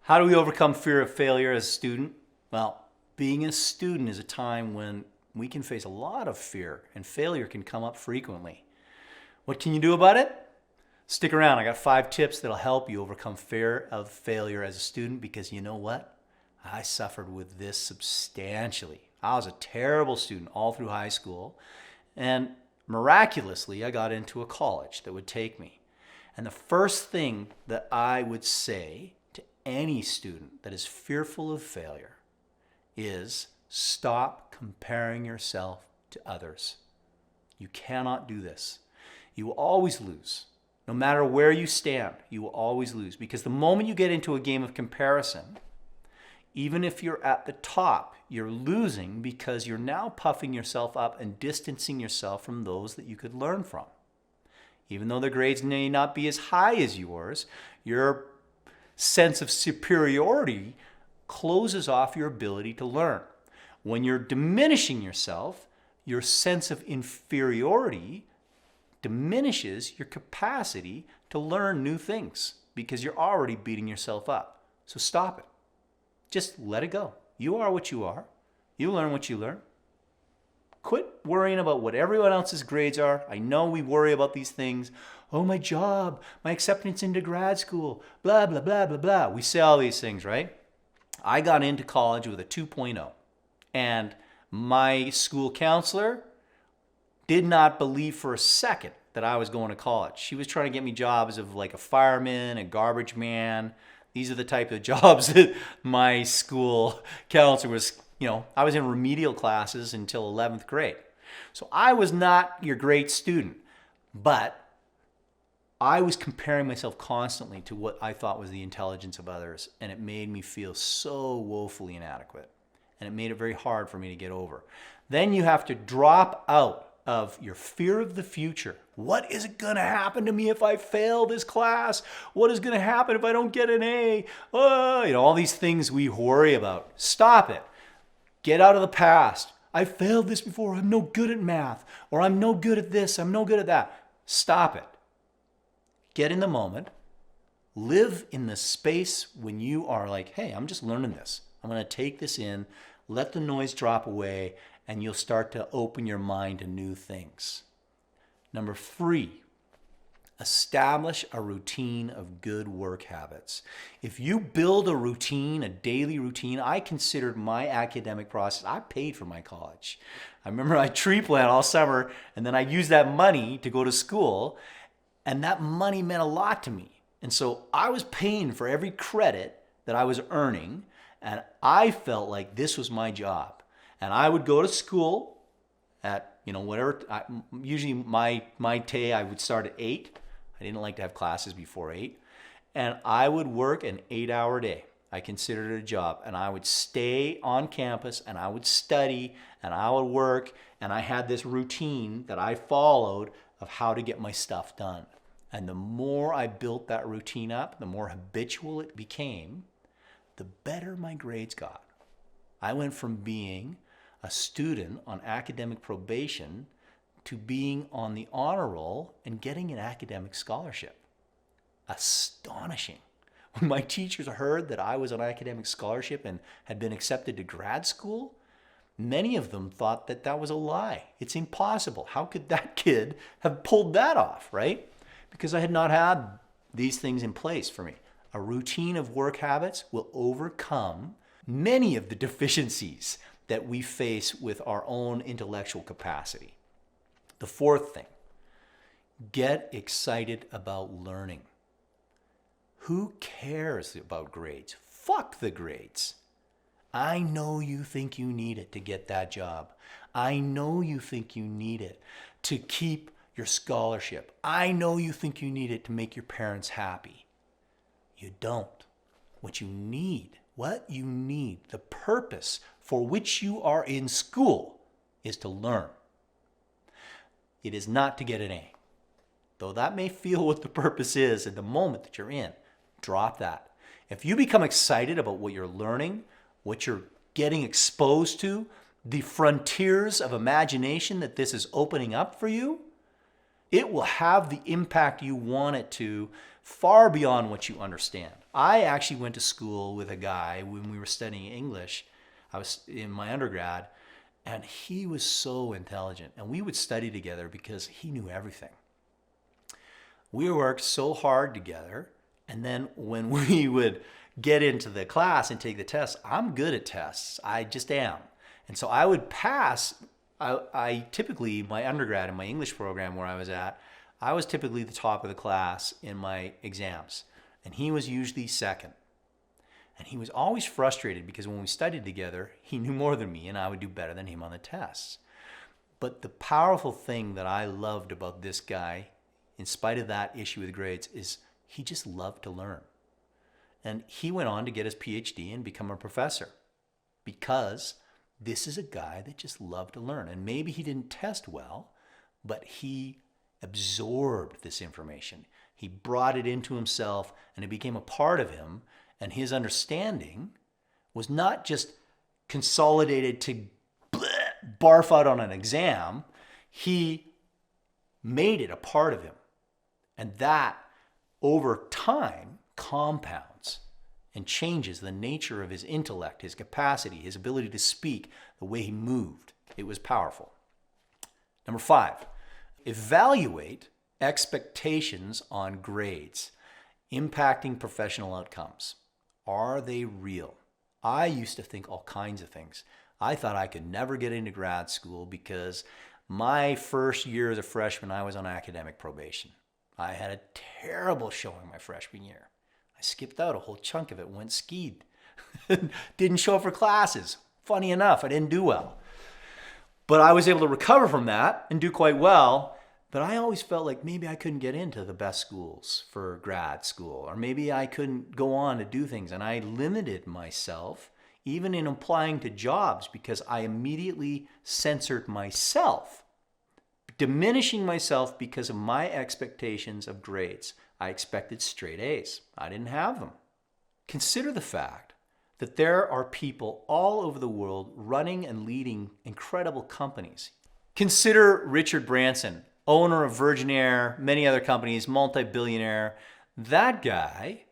How do we overcome fear of failure as a student? Well, being a student is a time when we can face a lot of fear and failure can come up frequently. What can you do about it? Stick around. I got 5 tips that'll help you overcome fear of failure as a student, because you know what? I suffered with this substantially. I was a terrible student all through high school, and miraculously I got into a college that would take me. And the first thing that I would say to any student that is fearful of failure is stop comparing yourself to others. You cannot do this. You will always lose. No matter where you stand, you will always lose, because the moment you get into a game of comparison, even if you're at the top, you're losing because you're now puffing yourself up and distancing yourself from those that you could learn from. Even though their grades may not be as high as yours, your sense of superiority closes off your ability to learn. When you're diminishing yourself, your sense of inferiority diminishes your capacity to learn new things because you're already beating yourself up. So stop it. Just let it go. You are what you are. You learn what you learn. Quit worrying about what everyone else's grades are. I know we worry about these things. Oh, my job, my acceptance into grad school, blah, blah, blah, blah, blah. We say all these things, right? I got into college with a 2.0, and my school counselor did not believe for a second that I was going to college. She was trying to get me jobs of like a fireman, a garbage man. These are the type of jobs that my school counselor was, I was in remedial classes until 11th grade. So I was not your great student, but I was comparing myself constantly to what I thought was the intelligence of others, and it made me feel so woefully inadequate, and it made it very hard for me to get over. Then you have to drop out of your fear of the future. What is going to happen to me if I fail this class? What is going to happen if I don't get an A? All these things we worry about. Stop it. Get out of the past. I failed this before. I'm no good at math. Or I'm no good at this. I'm no good at that. Stop it. Get in the moment. Live in the space when you are like, hey, I'm just learning this. I'm going to take this in, let the noise drop away, and you'll start to open your mind to new things. Number 3, establish a routine of good work habits. If you build a routine, a daily routine, I considered my academic process, I paid for my college. I remember I tree plant all summer, and then I used that money to go to school, and that money meant a lot to me. And so I was paying for every credit that I was earning, and I felt like this was my job. And I would go to school at, whatever, usually my day I would start at 8. I didn't like to have classes before 8. And I would work an 8-hour day. I considered it a job. And I would stay on campus and I would study and I would work. And I had this routine that I followed of how to get my stuff done. And the more I built that routine up, the more habitual it became, the better my grades got. I went from being a student on academic probation to being on the honor roll and getting an academic scholarship. Astonishing. When my teachers heard that I was on academic scholarship and had been accepted to grad school, many of them thought that that was a lie. It's impossible. How could that kid have pulled that off, right? Because I had not had these things in place for me. A routine of work habits will overcome many of the deficiencies that we face with our own intellectual capacity. The 4th thing, get excited about learning. Who cares about grades? Fuck the grades. I know you think you need it to get that job. I know you think you need it to keep your scholarship. I know you think you need it to make your parents happy. You don't. What you need, the purpose for which you are in school is to learn. It is not to get an A. Though that may feel what the purpose is at the moment that you're in, drop that. If you become excited about what you're learning, what you're getting exposed to, the frontiers of imagination that this is opening up for you, it will have the impact you want it to far beyond what you understand. I actually went to school with a guy when we were studying English. I was in my undergrad, and he was so intelligent. And we would study together because he knew everything. We worked so hard together. And then when we would get into the class and take the tests, I'm good at tests. I just am. And so I would pass. I typically, my undergrad in my English program where I was typically the top of the class in my exams. And he was usually second. And he was always frustrated because when we studied together, he knew more than me and I would do better than him on the tests. But the powerful thing that I loved about this guy, in spite of that issue with grades, is he just loved to learn. And he went on to get his PhD and become a professor because this is a guy that just loved to learn. And maybe he didn't test well, but he absorbed this information. He brought it into himself and it became a part of him. And his understanding was not just consolidated to barf out on an exam. He made it a part of him. And that, over time, compounds and changes the nature of his intellect, his capacity, his ability to speak, the way he moved. It was powerful. Number 5, evaluate expectations on grades impacting professional outcomes. Are they real? I used to think all kinds of things. I thought I could never get into grad school because my first year as a freshman, I was on academic probation. I had a terrible showing my freshman year. I skipped out a whole chunk of it, went skied. Didn't show up for classes. Funny enough, I didn't do well. But I was able to recover from that and do quite well. But I always felt like maybe I couldn't get into the best schools for grad school, or maybe I couldn't go on to do things. And I limited myself, even in applying to jobs, because I immediately censored myself, diminishing myself because of my expectations of grades. I expected straight A's. I didn't have them. Consider the fact that there are people all over the world running and leading incredible companies. Consider Richard Branson, owner of Virgin Air, many other companies, multi-billionaire. That guy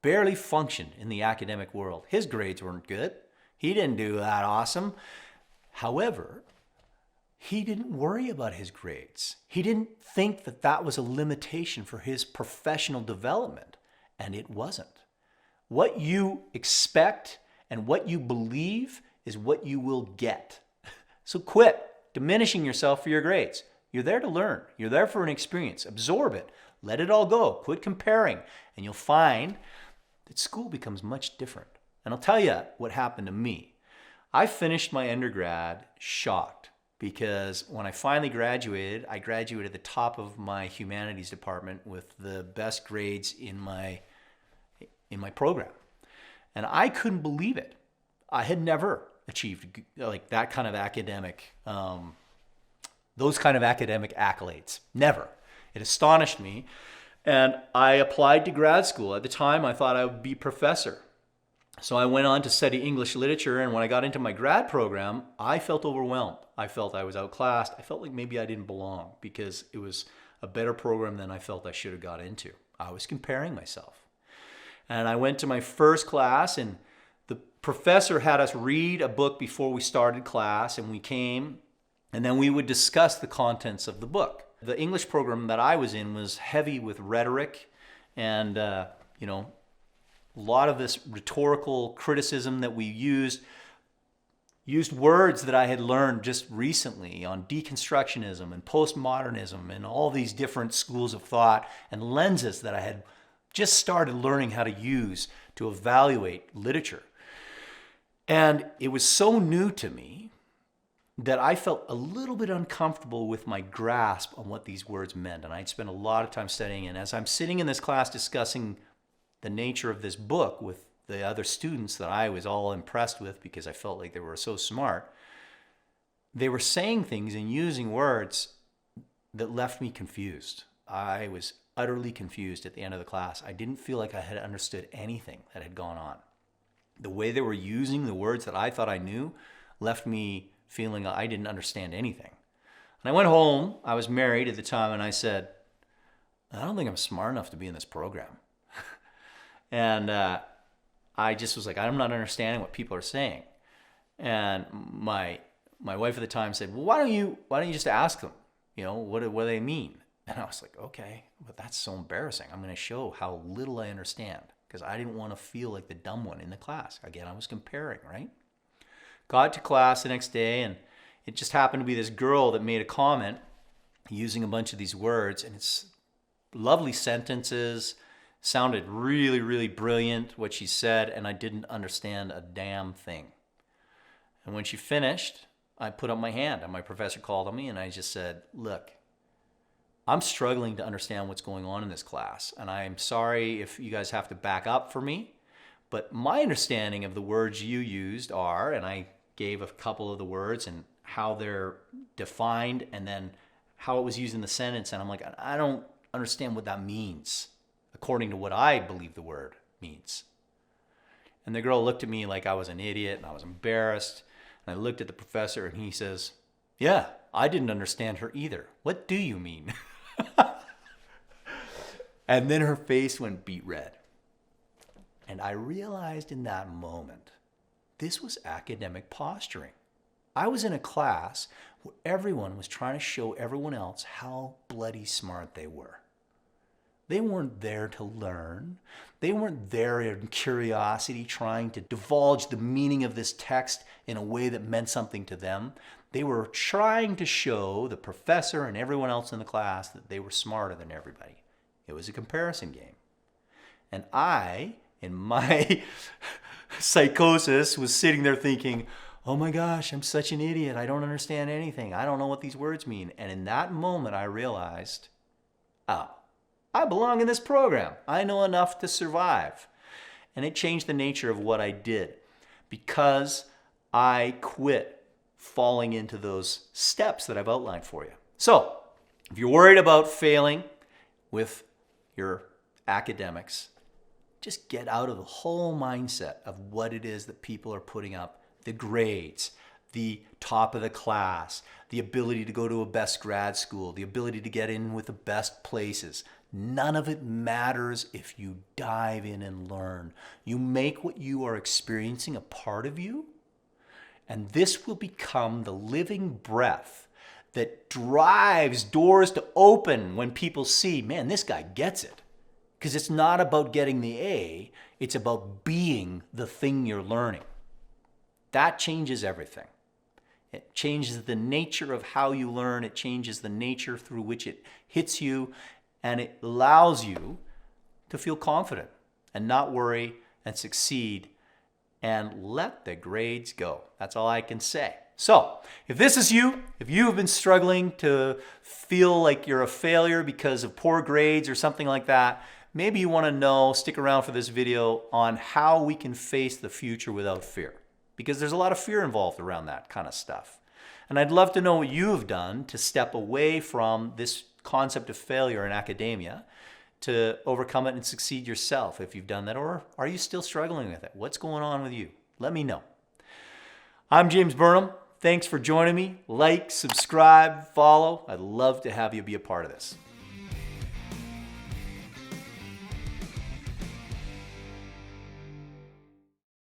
barely functioned in the academic world. His grades weren't good. He didn't do that awesome. However, he didn't worry about his grades. He didn't think that that was a limitation for his professional development, and it wasn't. What you expect and what you believe is what you will get. So quit diminishing yourself for your grades. You're there to learn. You're there for an experience. Absorb it. Let it all go. Quit comparing. And you'll find that school becomes much different. And I'll tell you what happened to me. I finished my undergrad shocked because when I finally graduated, I graduated at the top of my humanities department with the best grades in my program. And I couldn't believe it. I had never achieved like that kind of academic those kind of academic accolades. Never. It astonished me. And I applied to grad school. At the time, I thought I would be professor. So I went on to study English literature. And when I got into my grad program, I felt overwhelmed. I felt I was outclassed. I felt like maybe I didn't belong because it was a better program than I felt I should have got into. I was comparing myself. And I went to my first class, and the professor had us read a book before we started class, and we came. And then we would discuss the contents of the book. The English program that I was in was heavy with rhetoric and, a lot of this rhetorical criticism that we used words that I had learned just recently on deconstructionism and postmodernism and all these different schools of thought and lenses that I had just started learning how to use to evaluate literature. And it was so new to me that I felt a little bit uncomfortable with my grasp on what these words meant. And I'd spent a lot of time studying. And as I'm sitting in this class discussing the nature of this book with the other students that I was all impressed with because I felt like they were so smart, they were saying things and using words that left me confused. I was utterly confused at the end of the class. I didn't feel like I had understood anything that had gone on. The way they were using the words that I thought I knew left me feeling I didn't understand anything. And I went home. I was married at the time, and I said, I don't think I'm smart enough to be in this program. And I just was like, I'm not understanding what people are saying. And my wife at the time said, well, why don't you just ask them, what do they mean? And I was like, okay, but that's so embarrassing. I'm going to show how little I understand, because I didn't want to feel like the dumb one in the class. Again, I was comparing, right? Got to class the next day, and it just happened to be this girl that made a comment using a bunch of these words, and it's lovely sentences, sounded really, really brilliant what she said, and I didn't understand a damn thing. And when she finished, I put up my hand, and my professor called on me, and I just said, look, I'm struggling to understand what's going on in this class, and I'm sorry if you guys have to back up for me, but my understanding of the words you used are, and I gave a couple of the words and how they're defined, and then how it was used in the sentence, and I'm like, I don't understand what that means, according to what I believe the word means. And the girl looked at me like I was an idiot, and I was embarrassed, and I looked at the professor, and he says, yeah, I didn't understand her either. What do you mean? And then her face went beet red. And I realized in that moment, this was academic posturing. I was in a class where everyone was trying to show everyone else how bloody smart they were. They weren't there to learn. They weren't there in curiosity trying to divulge the meaning of this text in a way that meant something to them. They were trying to show the professor and everyone else in the class that they were smarter than everybody. It was a comparison game. And I, in my psychosis, was sitting there thinking, oh my gosh, I'm such an idiot. I don't understand anything. I don't know what these words mean. And in that moment, I realized, oh, I belong in this program. I know enough to survive. And it changed the nature of what I did, because I quit falling into those steps that I've outlined for you. So, if you're worried about failing with your academics, just get out of the whole mindset of what it is that people are putting up, the grades, the top of the class, the ability to go to a best grad school, the ability to get in with the best places. None of it matters if you dive in and learn. You make what you are experiencing a part of you, and this will become the living breath that drives doors to open when people see, man, this guy gets it. Because it's not about getting the A, it's about being the thing you're learning. That changes everything. It changes the nature of how you learn. It changes the nature through which it hits you, and it allows you to feel confident and not worry and succeed and let the grades go. That's all I can say. So, if this is you, if you have been struggling to feel like you're a failure because of poor grades or something like that, maybe you want to know, stick around for this video on how we can face the future without fear. Because there's a lot of fear involved around that kind of stuff. And I'd love to know what you have done to step away from this concept of failure in academia to overcome it and succeed yourself, if you've done that, or are you still struggling with it? What's going on with you? Let me know. I'm James Burnham. Thanks for joining me. Like, subscribe, follow. I'd love to have you be a part of this.